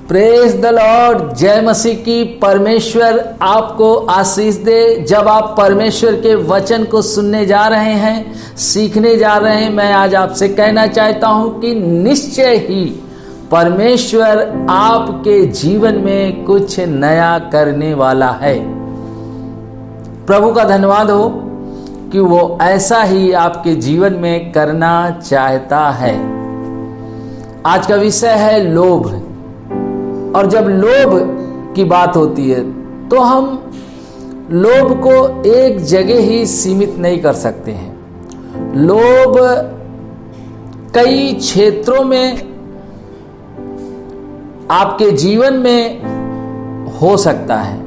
Praise the Lord. जय मसीह की। परमेश्वर आपको आशीष दे। जब आप परमेश्वर के वचन को सुनने जा रहे हैं, सीखने जा रहे हैं, मैं आज आपसे कहना चाहता हूं कि निश्चय ही परमेश्वर आपके जीवन में कुछ नया करने वाला है। प्रभु का धन्यवाद हो कि वो ऐसा ही आपके जीवन में करना चाहता है। आज का विषय है लोभ। और जब लोभ की बात होती है तो हम लोभ को एक जगह ही सीमित नहीं कर सकते हैं। लोभ कई क्षेत्रों में आपके जीवन में हो सकता है,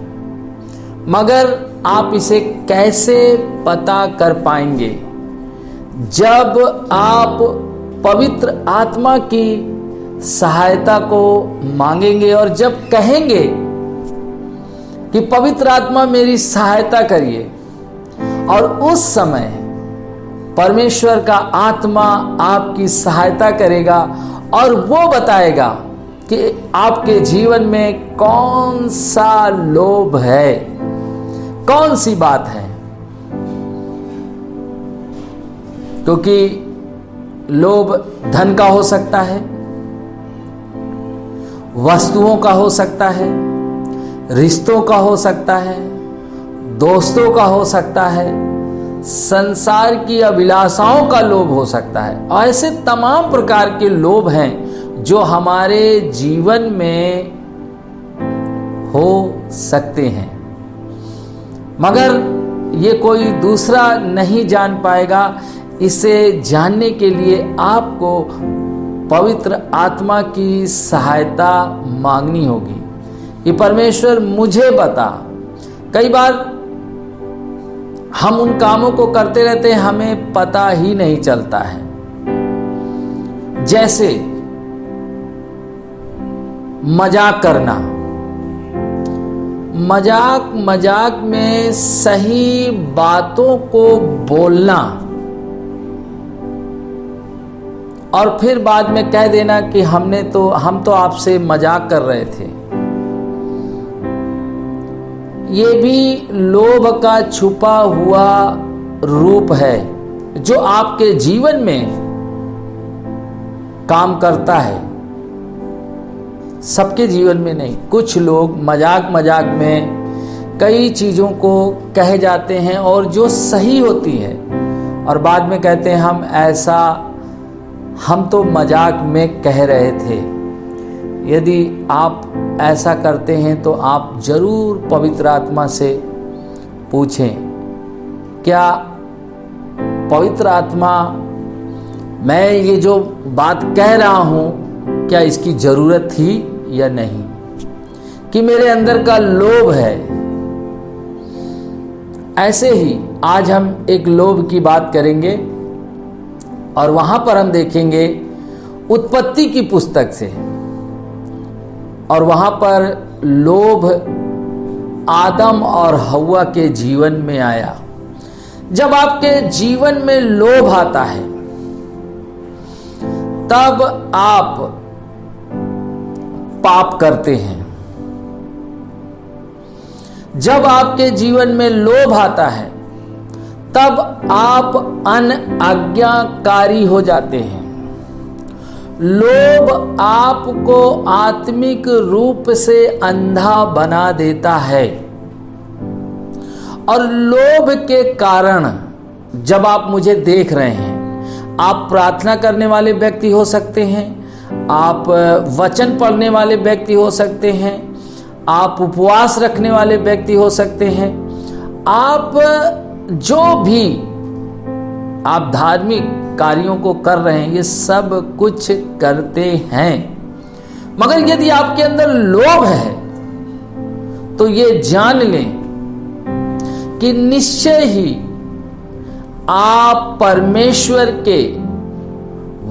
मगर आप इसे कैसे पता कर पाएंगे? जब आप पवित्र आत्मा की सहायता को मांगेंगे और जब कहेंगे कि पवित्र आत्मा मेरी सहायता करिए, और उस समय परमेश्वर का आत्मा आपकी सहायता करेगा और वो बताएगा कि आपके जीवन में कौन सा लोभ है, कौन सी बात है। क्योंकि लोभ धन का हो सकता है, वस्तुओं का हो सकता है, रिश्तों का हो सकता है, दोस्तों का हो सकता है, संसार की अभिलाषाओं का लोभ हो सकता है। और ऐसे तमाम प्रकार के लोभ हैं जो हमारे जीवन में हो सकते हैं, मगर ये कोई दूसरा नहीं जान पाएगा। इसे जानने के लिए आपको पवित्र आत्मा की सहायता मांगनी होगी कि परमेश्वर मुझे बता। कई बार हम उन कामों को करते रहते हैं, हमें पता ही नहीं चलता है। जैसे मजाक करना, मजाक में सही बातों को बोलना और फिर बाद में कह देना कि हम तो आपसे मजाक कर रहे थे। ये भी लोभ का छुपा हुआ रूप है जो आपके जीवन में काम करता है। सबके जीवन में नहीं, कुछ लोग मजाक में कई चीज़ों को कह जाते हैं और जो सही होती है और बाद में कहते हैं हम तो मजाक में कह रहे थे। यदि आप ऐसा करते हैं तो आप जरूर पवित्र आत्मा से पूछें, क्या पवित्र आत्मा, मैं ये जो बात कह रहा हूँ क्या इसकी ज़रूरत थी या नहीं, कि मेरे अंदर का लोभ है। ऐसे ही आज हम एक लोभ की बात करेंगे और वहां पर हम देखेंगे उत्पत्ति की पुस्तक से, और वहां पर लोभ आदम और हव्वा के जीवन में आया। जब आपके जीवन में लोभ आता है तब आप पाप करते हैं। जब आपके जीवन में लोभ आता है तब आप अनाज्ञाकारी हो जाते हैं। लोभ आपको आत्मिक रूप से अंधा बना देता है, और लोभ के कारण जब आप मुझे देख रहे हैं, आप प्रार्थना करने वाले व्यक्ति हो सकते हैं, आप वचन पढ़ने वाले व्यक्ति हो सकते हैं, आप उपवास रखने वाले व्यक्ति हो सकते हैं, आप जो भी आप धार्मिक कार्यों को कर रहे हैं, ये सब कुछ करते हैं। मगर यदि आपके अंदर लोभ है तो ये जान लें कि निश्चय ही आप परमेश्वर के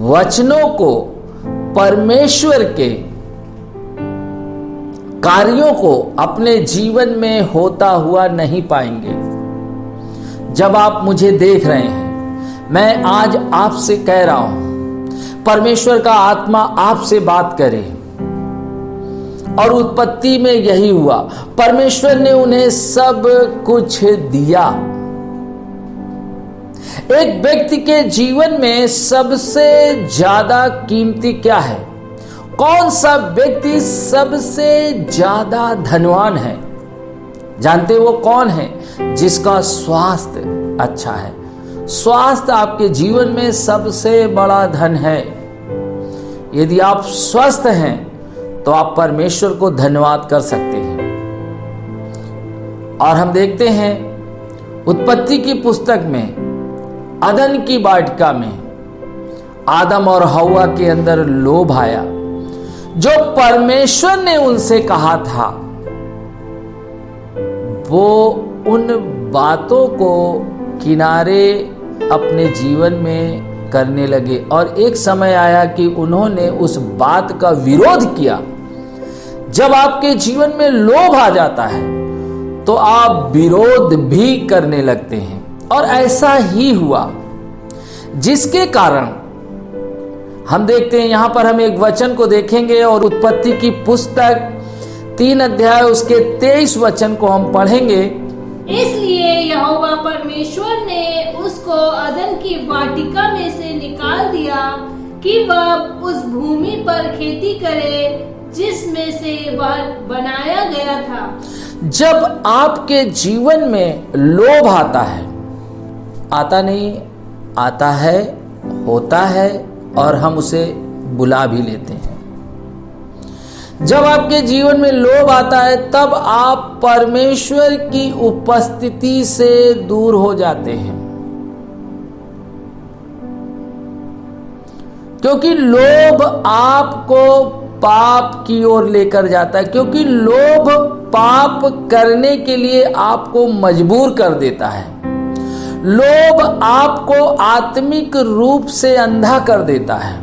वचनों को, परमेश्वर के कार्यों को अपने जीवन में होता हुआ नहीं पाएंगे। जब आप मुझे देख रहे हैं, मैं आज आपसे कह रहा हूं, परमेश्वर का आत्मा आपसे बात करे और उत्पत्ति में यही हुआ। परमेश्वर ने उन्हें सब कुछ दिया। एक व्यक्ति के जीवन में सबसे ज्यादा कीमती क्या है? कौन सा व्यक्ति सबसे ज्यादा धनवान है? जानते वो कौन है? जिसका स्वास्थ्य अच्छा है। स्वास्थ्य आपके जीवन में सबसे बड़ा धन है। यदि आप स्वस्थ हैं तो आप परमेश्वर को धन्यवाद कर सकते हैं। और हम देखते हैं उत्पत्ति की पुस्तक में अदन की वाटिका में आदम और हव्वा के अंदर लोभ आया। जो परमेश्वर ने उनसे कहा था वो उन बातों को किनारे अपने जीवन में करने लगे और एक समय आया कि उन्होंने उस बात का विरोध किया। जब आपके जीवन में लोभ आ जाता है तो आप विरोध भी करने लगते हैं और ऐसा ही हुआ, जिसके कारण हम देखते हैं यहां पर हम एक वचन को देखेंगे और उत्पत्ति की पुस्तक 3 अध्याय उसके 23 वचन को हम पढ़ेंगे। इसलिए यहोवा परमेश्वर ने उसको अदन की वाटिका में से निकाल दिया कि वह उस भूमि पर खेती करे जिसमें से वह बनाया गया था। जब आपके जीवन में लोभ आता है, आता नहीं, आता है, होता है और हम उसे बुला भी लेते हैं। जब आपके जीवन में लोभ आता है तब आप परमेश्वर की उपस्थिति से दूर हो जाते हैं, क्योंकि लोभ आपको पाप की ओर लेकर जाता है। क्योंकि लोभ पाप करने के लिए आपको मजबूर कर देता है। लोभ आपको आत्मिक रूप से अंधा कर देता है।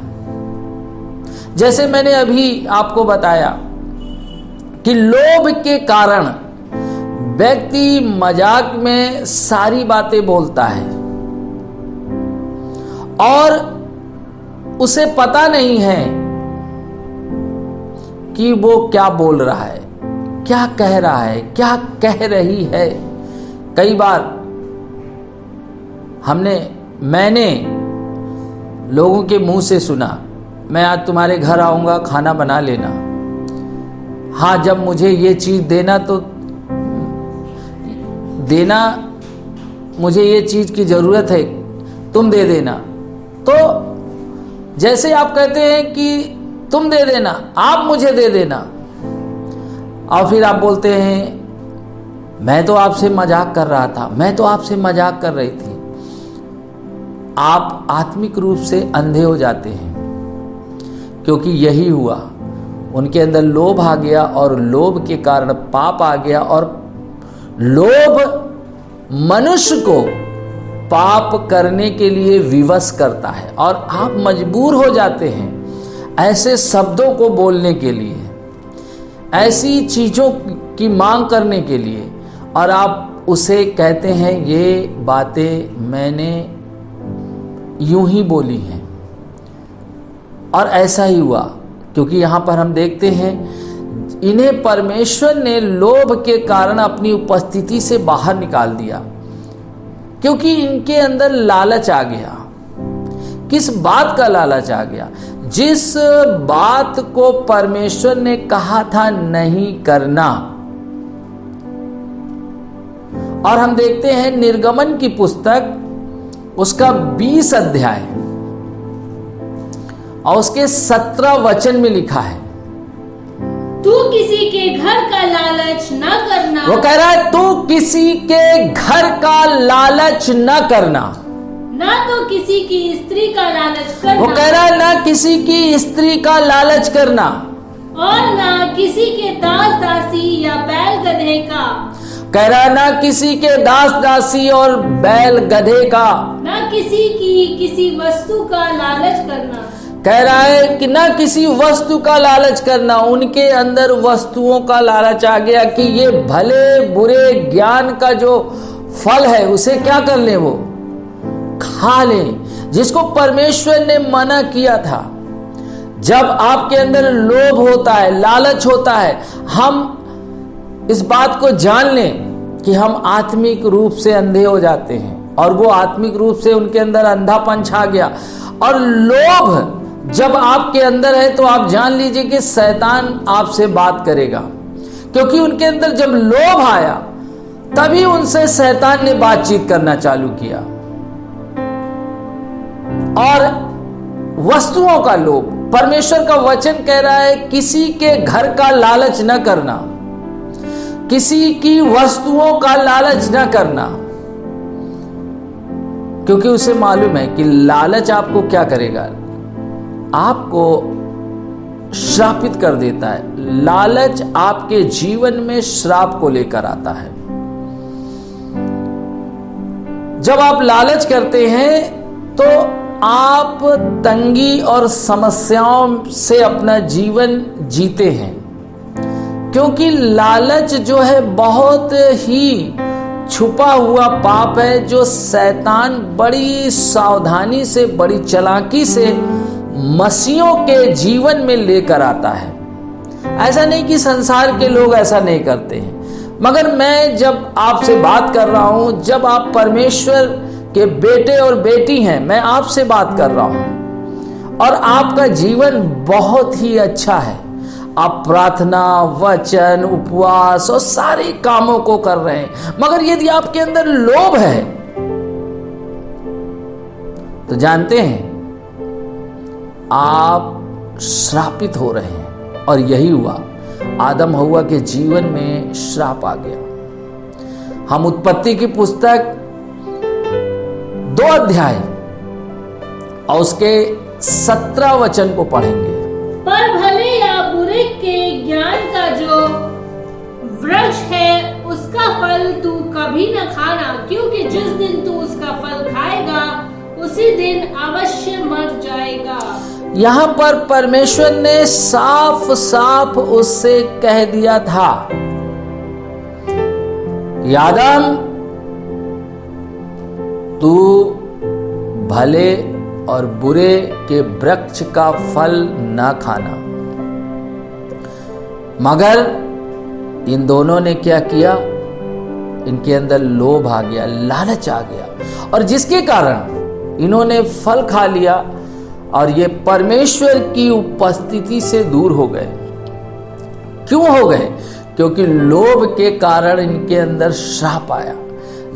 जैसे मैंने अभी आपको बताया कि लोभ के कारण व्यक्ति मजाक में सारी बातें बोलता है और उसे पता नहीं है कि वो क्या बोल रहा है, क्या कह रहा है, क्या कह रही है। कई बार मैंने लोगों के मुंह से सुना, मैं आज तुम्हारे घर आऊंगा, खाना बना लेना। हाँ, जब मुझे ये चीज देना तो देना, मुझे ये चीज की जरूरत है, तुम दे देना। तो जैसे आप कहते हैं कि तुम दे देना, आप मुझे दे देना, और फिर आप बोलते हैं मैं तो आपसे मजाक कर रहा था, मैं तो आपसे मजाक कर रही थी। आप आत्मिक रूप से अंधे हो जाते हैं, क्योंकि यही हुआ। उनके अंदर लोभ आ गया और लोभ के कारण पाप आ गया, और लोभ मनुष्य को पाप करने के लिए विवश करता है और आप मजबूर हो जाते हैं ऐसे शब्दों को बोलने के लिए, ऐसी चीजों की मांग करने के लिए, और आप उसे कहते हैं ये बातें मैंने यूं ही बोली हैं। और ऐसा ही हुआ, क्योंकि यहां पर हम देखते हैं इन्हें परमेश्वर ने लोभ के कारण अपनी उपस्थिति से बाहर निकाल दिया, क्योंकि इनके अंदर लालच आ गया। किस बात का लालच आ गया? जिस बात को परमेश्वर ने कहा था नहीं करना। और हम देखते हैं निर्गमन की पुस्तक उसका 20 अध्याय और उसके 17 वचन में लिखा है, तू किसी के घर का लालच न करना। वो कह रहा है तू किसी के घर का लालच न करना, ना तो किसी की स्त्री का लालच करना। वो कह रहा है ना किसी की स्त्री का लालच करना, और ना किसी के दास दासी या बैल गधे का। कह रहा है ना किसी के दास दासी और बैल गधे का, ना किसी की किसी वस्तु का लालच करना। कह रहा है कि ना किसी वस्तु का लालच करना। उनके अंदर वस्तुओं का लालच आ गया कि ये भले बुरे ज्ञान का जो फल है उसे क्या कर ले, वो खा ले, जिसको परमेश्वर ने मना किया था। जब आपके अंदर लोभ होता है, लालच होता है, हम इस बात को जान लें कि हम आत्मिक रूप से अंधे हो जाते हैं और वो आत्मिक रूप से उनके अंदर अंधापन छा गया। और लोभ जब आपके अंदर है तो आप जान लीजिए कि शैतान आपसे बात करेगा, क्योंकि उनके अंदर जब लोभ आया तभी उनसे शैतान ने बातचीत करना चालू किया। और वस्तुओं का लोभ, परमेश्वर का वचन कह रहा है किसी के घर का लालच न करना, किसी की वस्तुओं का लालच न करना, क्योंकि उसे मालूम है कि लालच आपको क्या करेगा, आपको श्रापित कर देता है। लालच आपके जीवन में श्राप को लेकर आता है। जब आप लालच करते हैं तो आप तंगी और समस्याओं से अपना जीवन जीते हैं, क्योंकि लालच जो है बहुत ही छुपा हुआ पाप है जो शैतान बड़ी सावधानी से, बड़ी चालाकी से मसीहों के जीवन में लेकर आता है। ऐसा नहीं कि संसार के लोग ऐसा नहीं करते हैं, मगर मैं जब आपसे बात कर रहा हूं, जब आप परमेश्वर के बेटे और बेटी हैं, मैं आपसे बात कर रहा हूं और आपका जीवन बहुत ही अच्छा है। आप प्रार्थना, वचन, उपवास और सारे कामों को कर रहे हैं, मगर यदि आपके अंदर लोभ है तो जानते हैं आप श्रापित हो रहे हैं। और यही हुआ, आदम हव्वा के जीवन में श्राप आ गया। हम उत्पत्ति की पुस्तक 2 अध्याय और उसके 17 वचन को पढ़ेंगे। पर भले या बुरे के ज्ञान का जो वृक्ष है उसका फल तू कभी न खाना, क्योंकि जिस दिन तू उसका फल खाएगा उसी दिन अवश्य मर जाएगा। यहां पर परमेश्वर ने साफ साफ उससे कह दिया था, आदम तू भले और बुरे के वृक्ष का फल न खाना। मगर इन दोनों ने क्या किया, इनके अंदर लोभ आ गया, लालच आ गया, और जिसके कारण इन्होंने फल खा लिया और ये परमेश्वर की उपस्थिति से दूर हो गए। क्यों हो गए? क्योंकि लोभ के कारण इनके अंदर श्राप आया।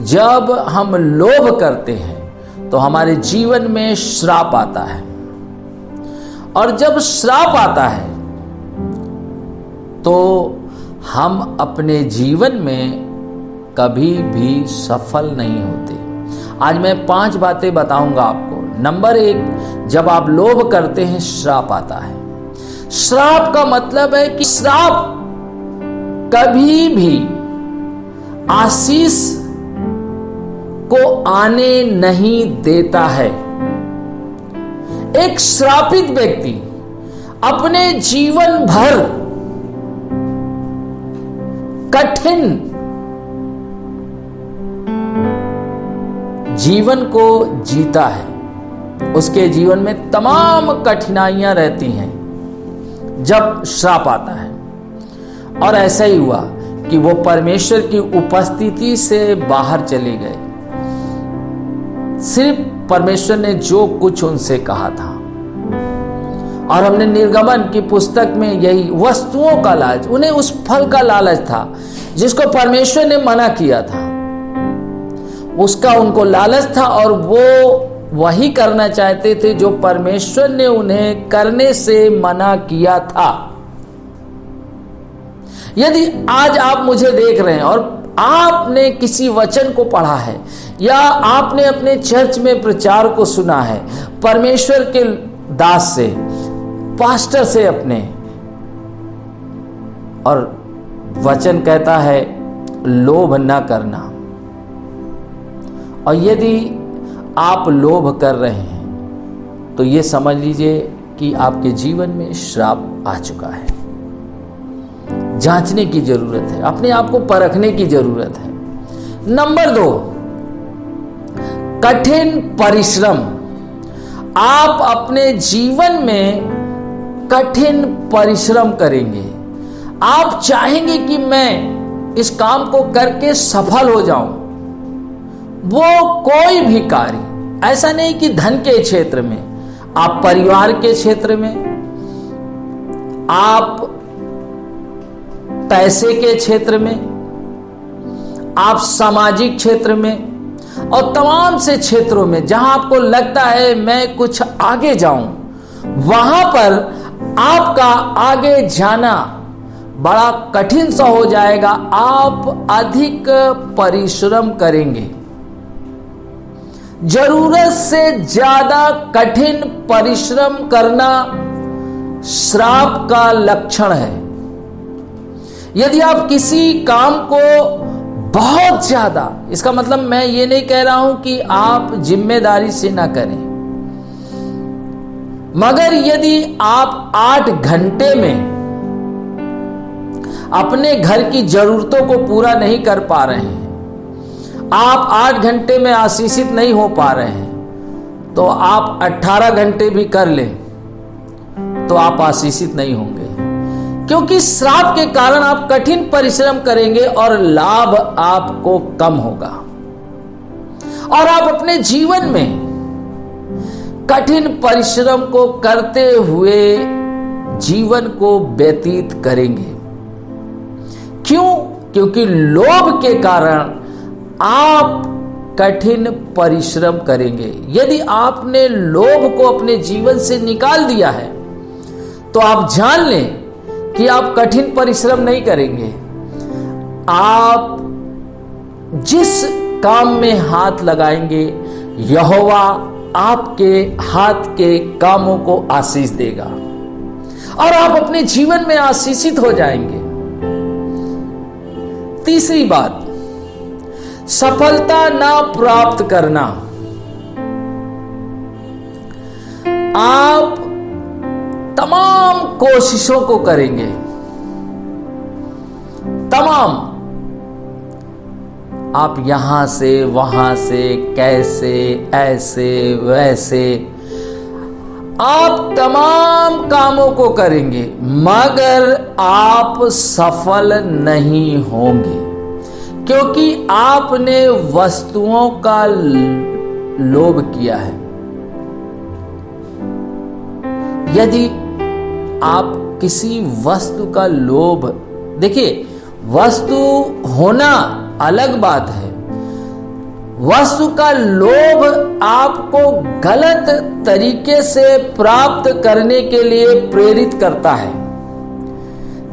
जब हम लोभ करते हैं तो हमारे जीवन में श्राप आता है, और जब श्राप आता है तो हम अपने जीवन में कभी भी सफल नहीं होते। आज मैं 5 बातें बताऊंगा आपको। नंबर 1, जब आप लोभ करते हैं श्राप आता है। श्राप का मतलब है कि श्राप कभी भी आशीष को आने नहीं देता है। एक श्रापित व्यक्ति अपने जीवन भर कठिन जीवन को जीता है। उसके जीवन में तमाम कठिनाइयां रहती हैं जब श्राप आता है। और ऐसा ही हुआ कि वो परमेश्वर की उपस्थिति से बाहर चले गए। सिर्फ परमेश्वर ने जो कुछ उनसे कहा था, और हमने निर्गमन की पुस्तक में यही वस्तुओं का लालच, उन्हें उस फल का लालच था जिसको परमेश्वर ने मना किया था, उसका उनको लालच था, और वो वही करना चाहते थे जो परमेश्वर ने उन्हें करने से मना किया था। यदि आज आप मुझे देख रहे हैं और आपने किसी वचन को पढ़ा है या आपने अपने चर्च में प्रचार को सुना है, परमेश्वर के दास से, पास्टर से अपने, और वचन कहता है लोभ न करना, और यदि आप लोभ कर रहे हैं तो ये समझ लीजिए कि आपके जीवन में श्राप आ चुका है। जांचने की जरूरत है, अपने आप को परखने की जरूरत है। नंबर 2, कठिन परिश्रम। आप अपने जीवन में कठिन परिश्रम करेंगे। आप चाहेंगे कि मैं इस काम को करके सफल हो जाऊं। वो कोई भी कार्य, ऐसा नहीं कि धन के क्षेत्र में, आप परिवार के क्षेत्र में, आप पैसे के क्षेत्र में, आप सामाजिक क्षेत्र में और तमाम से क्षेत्रों में जहां आपको लगता है मैं कुछ आगे जाऊं, वहां पर आपका आगे जाना बड़ा कठिन सा हो जाएगा। आप अधिक परिश्रम करेंगे। जरूरत से ज्यादा कठिन परिश्रम करना श्राप का लक्षण है। यदि आप किसी काम को बहुत ज्यादा, इसका मतलब मैं ये नहीं कह रहा हूं कि आप जिम्मेदारी से ना करें, मगर यदि आप 8 घंटे में अपने घर की जरूरतों को पूरा नहीं कर पा रहे हैं, आप 8 घंटे में आशीषित नहीं हो पा रहे हैं, तो आप 18 घंटे भी कर लें तो आप आशीषित नहीं होंगे, क्योंकि श्राप के कारण आप कठिन परिश्रम करेंगे और लाभ आपको कम होगा। और आप अपने जीवन में कठिन परिश्रम को करते हुए जीवन को व्यतीत करेंगे। क्यों? क्योंकि लोभ के कारण आप कठिन परिश्रम करेंगे। यदि आपने लोभ को अपने जीवन से निकाल दिया है तो आप जान लें कि आप कठिन परिश्रम नहीं करेंगे। आप जिस काम में हाथ लगाएंगे, यहोवा आपके हाथ के कामों को आशीष देगा और आप अपने जीवन में आशीषित हो जाएंगे। तीसरी बात, सफलता ना प्राप्त करना। आप तमाम कोशिशों को करेंगे, तमाम, आप यहां से वहां से, कैसे, ऐसे वैसे, आप तमाम कामों को करेंगे, मगर आप सफल नहीं होंगे, क्योंकि आपने वस्तुओं का लोभ किया है। यदि आप किसी वस्तु का लोभ, देखिए वस्तु होना अलग बात है, वस्तु का लोभ आपको गलत तरीके से प्राप्त करने के लिए प्रेरित करता है।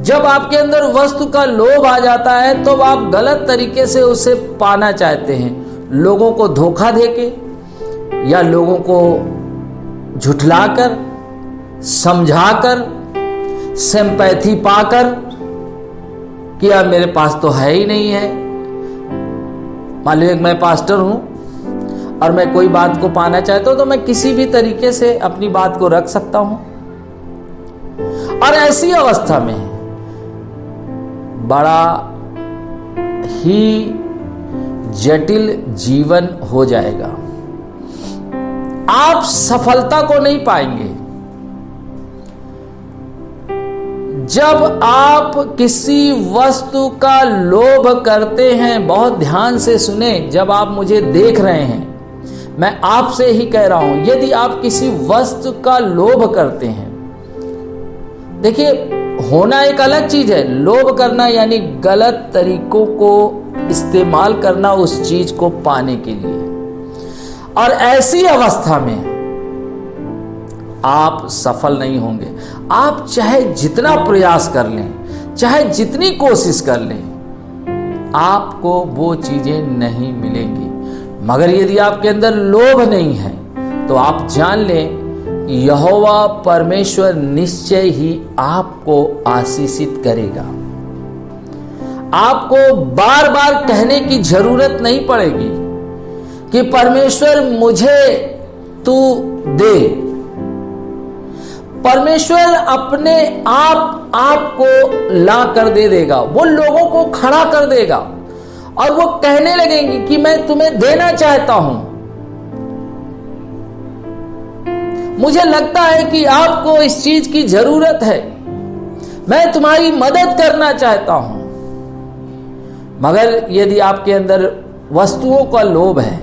जब आपके अंदर वस्तु का लोभ आ जाता है तो आप गलत तरीके से उसे पाना चाहते हैं, लोगों को धोखा देके या लोगों को झुठलाकर, समझाकर, सिंपैथी पाकर कि यार मेरे पास तो है ही नहीं है। मान लीजिए मैं पास्टर हूं और मैं कोई बात को पाना चाहता हूं तो मैं किसी भी तरीके से अपनी बात को रख सकता हूं, और ऐसी अवस्था में बड़ा ही जटिल जीवन हो जाएगा। आप सफलता को नहीं पाएंगे। जब आप किसी वस्तु का लोभ करते हैं, बहुत ध्यान से सुने, जब आप मुझे देख रहे हैं, मैं आपसे ही कह रहा हूं, यदि आप किसी वस्तु का लोभ करते हैं, देखिए होना एक अलग चीज है, लोभ करना यानी गलत तरीकों को इस्तेमाल करना उस चीज को पाने के लिए, और ऐसी अवस्था में आप सफल नहीं होंगे। आप चाहे जितना प्रयास कर लें, चाहे जितनी कोशिश कर लें, आपको वो चीजें नहीं मिलेंगी। मगर यदि आपके अंदर लोभ नहीं है तो आप जान लें यहोवा परमेश्वर निश्चय ही आपको आशीषित करेगा। आपको बार बार कहने की जरूरत नहीं पड़ेगी कि परमेश्वर मुझे तू दे। परमेश्वर अपने आप आपको ला कर दे देगा, वो लोगों को खड़ा कर देगा और वो कहने लगेंगे कि मैं तुम्हें देना चाहता हूं। मुझे लगता है कि आपको इस चीज की जरूरत है, मैं तुम्हारी मदद करना चाहता हूं। मगर यदि आपके अंदर वस्तुओं का लोभ है,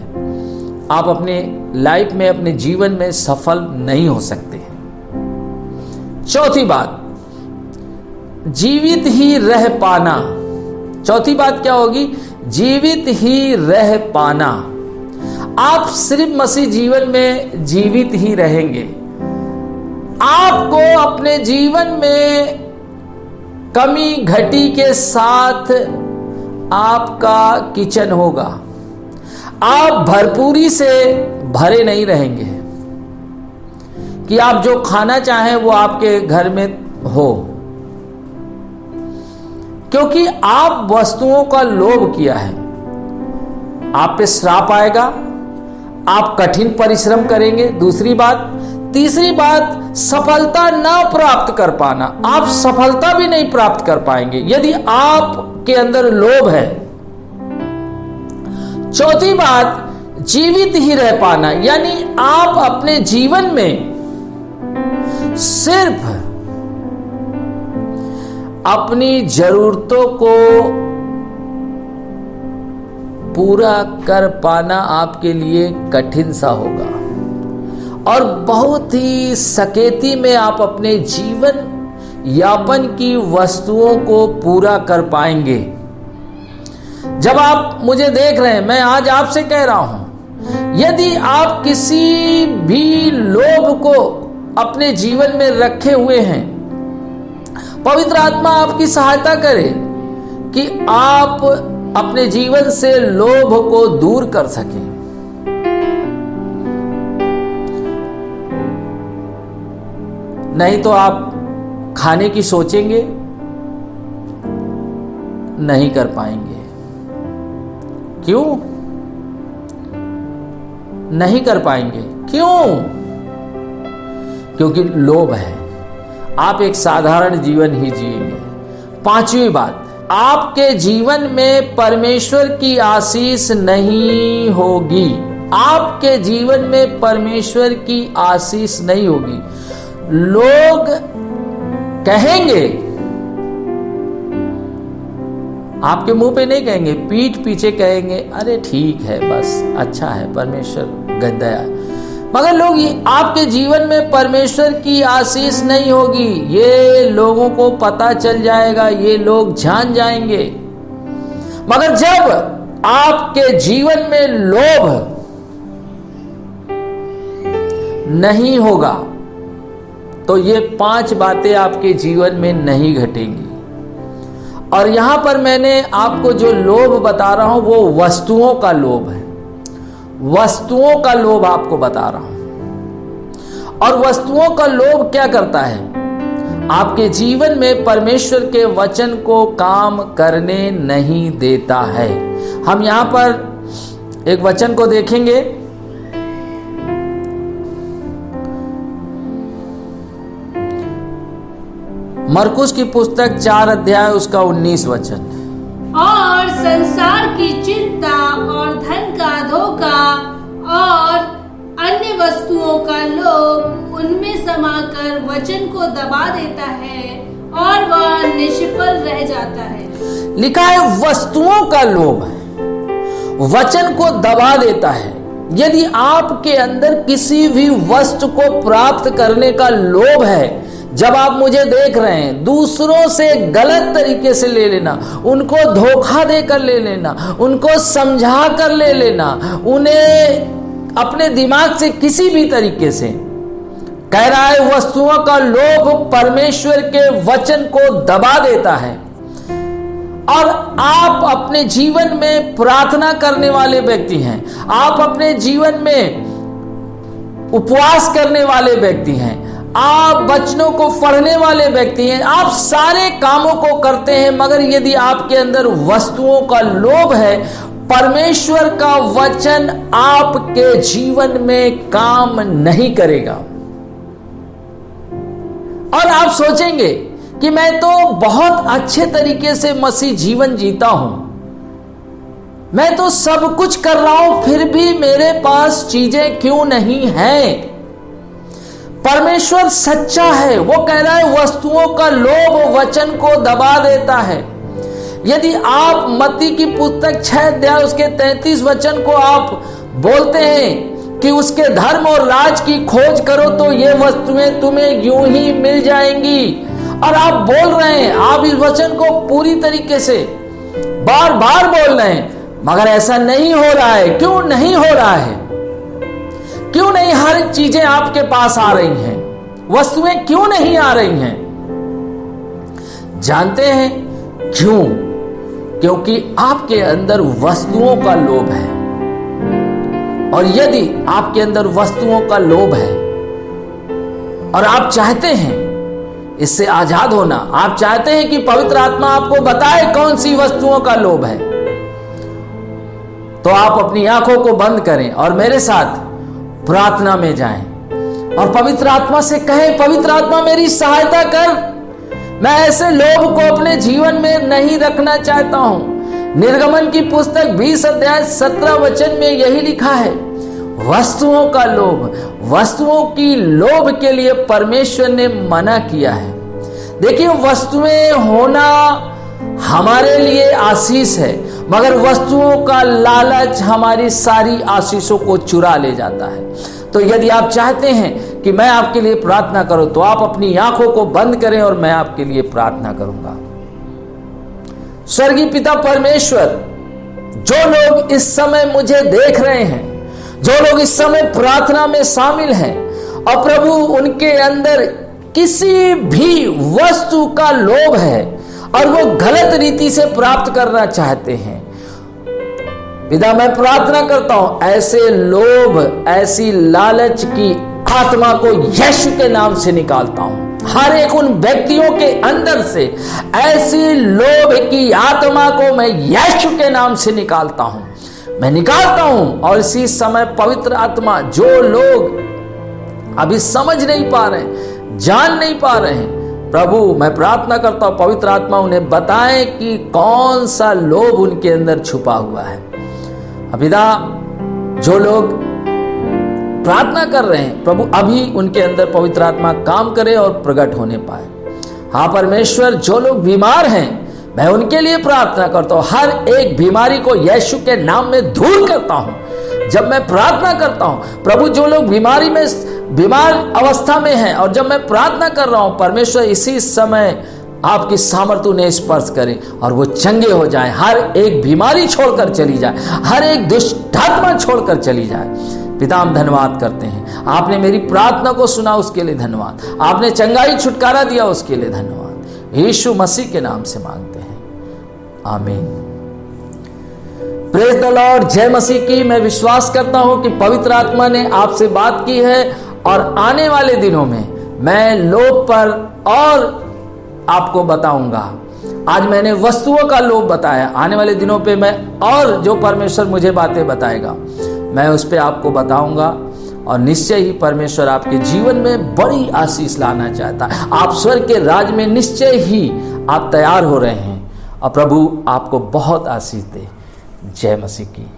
आप अपने लाइफ में, अपने जीवन में सफल नहीं हो सकते हैं। चौथी बात, जीवित ही रह पाना। चौथी बात क्या होगी? जीवित ही रह पाना। आप सिर्फ मसीह जीवन में जीवित ही रहेंगे। आपको अपने जीवन में कमी घटी के साथ आपका किचन होगा। आप भरपूरी से भरे नहीं रहेंगे कि आप जो खाना चाहें वो आपके घर में हो, क्योंकि आप वस्तुओं का लोभ किया है। आप पे श्राप आएगा, आप कठिन परिश्रम करेंगे। दूसरी बात, तीसरी बात, सफलता ना प्राप्त कर पाना। आप सफलता भी नहीं प्राप्त कर पाएंगे यदि आपके अंदर लोभ है। चौथी बात, जीवित ही रह पाना, यानी आप अपने जीवन में सिर्फ अपनी जरूरतों को पूरा कर पाना आपके लिए कठिन सा होगा और बहुत ही सकेती में आप अपने जीवन यापन की वस्तुओं को पूरा कर पाएंगे। जब आप मुझे देख रहे हैं, मैं आज आपसे कह रहा हूं, यदि आप किसी भी लोभ को अपने जीवन में रखे हुए हैं, पवित्र आत्मा आपकी सहायता करे कि आप अपने जीवन से लोभ को दूर कर सकें। नहीं तो आप खाने की सोचेंगे, नहीं कर पाएंगे। क्यों नहीं कर पाएंगे? क्यों? क्योंकि लोभ है। आप एक साधारण जीवन ही जिएंगे। पांचवी बात, आपके जीवन में परमेश्वर की आशीष नहीं होगी। आपके जीवन में परमेश्वर की आशीष नहीं होगी। लोग कहेंगे, आपके मुंह पे नहीं कहेंगे, पीठ पीछे कहेंगे, अरे ठीक है, बस अच्छा है, परमेश्वर दया है। मगर लोग आपके जीवन में परमेश्वर की आशीष नहीं होगी, ये लोगों को पता चल जाएगा, ये लोग जान जाएंगे। मगर जब आपके जीवन में लोभ नहीं होगा तो ये 5 बातें आपके जीवन में नहीं घटेंगी। और यहां पर मैंने आपको जो लोभ बता रहा हूं वो वस्तुओं का लोभ है। वस्तुओं का लोभ आपको बता रहा हूं। और वस्तुओं का लोभ क्या करता है? आपके जीवन में परमेश्वर के वचन को काम करने नहीं देता है। हम यहां पर एक वचन को देखेंगे, मरकुस की पुस्तक 4 अध्याय उसका 19 वचन। और संसार की चिंता और धन का धोखा और अन्य वस्तुओं का लोभ उनमें समाकर वचन को दबा देता है और वह निष्फल रह जाता है। लिखा है वस्तुओं का लोभ वचन को दबा देता है। यदि आपके अंदर किसी भी वस्तु को प्राप्त करने का लोभ है, जब आप मुझे देख रहे हैं, दूसरों से गलत तरीके से ले लेना, उनको धोखा देकर ले लेना, उनको समझा कर ले लेना, उन्हें अपने दिमाग से किसी भी तरीके से, कह रहा है वस्तुओं का लोभ परमेश्वर के वचन को दबा देता है। और आप अपने जीवन में प्रार्थना करने वाले व्यक्ति हैं, आप अपने जीवन में उपवास करने वाले व्यक्ति हैं, आप वचनों को पढ़ने वाले व्यक्ति हैं, आप सारे कामों को करते हैं, मगर यदि आपके अंदर वस्तुओं का लोभ है, परमेश्वर का वचन आपके जीवन में काम नहीं करेगा। और आप सोचेंगे कि मैं तो बहुत अच्छे तरीके से मसीह जीवन जीता हूं, मैं तो सब कुछ कर रहा हूं, फिर भी मेरे पास चीजें क्यों नहीं हैं? परमेश्वर सच्चा है। वो कह रहा है वस्तुओं का लोभ वचन को दबा देता है। यदि आप मत्ती की पुस्तक 6 अध्याय उसके 33 वचन को आप बोलते हैं कि उसके धर्म और राज की खोज करो तो ये वस्तुएं तुम्हें यूं ही मिल जाएंगी, और आप बोल रहे हैं, आप इस वचन को पूरी तरीके से बार बार बोल रहे हैं, मगर ऐसा नहीं हो रहा है। क्यों नहीं हो रहा है? क्यों नहीं हर चीजें आपके पास आ रही हैं? वस्तुएं क्यों नहीं आ रही हैं? जानते हैं क्यों? क्योंकि आपके अंदर वस्तुओं का लोभ है। और यदि आपके अंदर वस्तुओं का लोभ है और आप चाहते हैं इससे आजाद होना, आप चाहते हैं कि पवित्र आत्मा आपको बताए कौन सी वस्तुओं का लोभ है, तो आप अपनी आंखों को बंद करें और मेरे साथ प्रार्थना में जाएं और पवित्र आत्मा से कहें, पवित्र आत्मा मेरी सहायता कर। मैं ऐसे लोभ को अपने जीवन में नहीं रखना चाहता हूं। निर्गमन की पुस्तक 20 अध्याय 17 वचन में यही लिखा है, वस्तुओं का लोभ, वस्तुओं की लोभ के लिए परमेश्वर ने मना किया है। देखिए, वस्तुएं होना हमारे लिए आशीष है, मगर वस्तुओं का लालच हमारी सारी आशीषों को चुरा ले जाता है। तो यदि आप चाहते हैं कि मैं आपके लिए प्रार्थना करूं तो आप अपनी आंखों को बंद करें और मैं आपके लिए प्रार्थना करूंगा। स्वर्गीय पिता परमेश्वर, जो लोग इस समय मुझे देख रहे हैं, जो लोग इस समय प्रार्थना में शामिल हैं और प्रभु उनके अंदर किसी भी वस्तु का लोभ है और वो गलत रीति से प्राप्त करना चाहते हैं, पिता मैं प्रार्थना करता हूं ऐसे लोभ, ऐसी लालच की आत्मा को यीशु के नाम से निकालता हूं। हर एक उन व्यक्तियों के अंदर से ऐसी लोभ की आत्मा को मैं यीशु के नाम से निकालता हूं, मैं निकालता हूं। और इसी समय पवित्र आत्मा, जो लोग अभी समझ नहीं पा रहे, जान नहीं पा रहे हैं, प्रभु मैं प्रार्थना करता हूं पवित्र आत्मा उन्हें बताएं कि कौन सा लोभ उनके अंदर छुपा हुआ है। पिता, जो लोग प्रार्थना कर रहे हैं प्रभु, अभी उनके अंदर पवित्र आत्मा काम करे और प्रकट होने पाए। हाँ परमेश्वर, जो लोग बीमार हैं मैं उनके लिए प्रार्थना करता हूं। हर एक बीमारी को यीशु के नाम में दूर करता हूं। जब मैं प्रार्थना करता हूं प्रभु, जो लोग बीमारी में बीमार अवस्था में हैं, और जब मैं प्रार्थना कर रहा हूं परमेश्वर, इसी समय आपकी सामर्थ्य उन्हें स्पर्श करे और वो चंगे हो जाए। हर एक बीमारी छोड़कर चली जाए, हर एक दुष्टात्मा छोड़कर चली जाए। पिता हम धन्यवाद करते हैं, आपने मेरी प्रार्थना को सुना उसके लिए धन्यवाद, आपने चंगाई छुटकारा दिया उसके लिए धन्यवाद। यीशु मसीह के नाम से मांगते हैं, आमीन। प्रेज द लॉर्ड, जय मसीह की। मैं विश्वास करता हूं कि पवित्र आत्मा ने आपसे बात की है और आने वाले दिनों में मैं लोभ पर और आपको बताऊंगा। आज मैंने वस्तुओं का लोभ बताया, आने वाले दिनों पे मैं और जो परमेश्वर मुझे बातें बताएगा मैं उस पे आपको बताऊंगा, और निश्चय ही परमेश्वर आपके जीवन में बड़ी आशीष लाना चाहता है। आप स्वर्ग के राज में निश्चय ही आप तैयार हो रहे हैं, और प्रभु आपको बहुत आशीष दे। जय मसीह की।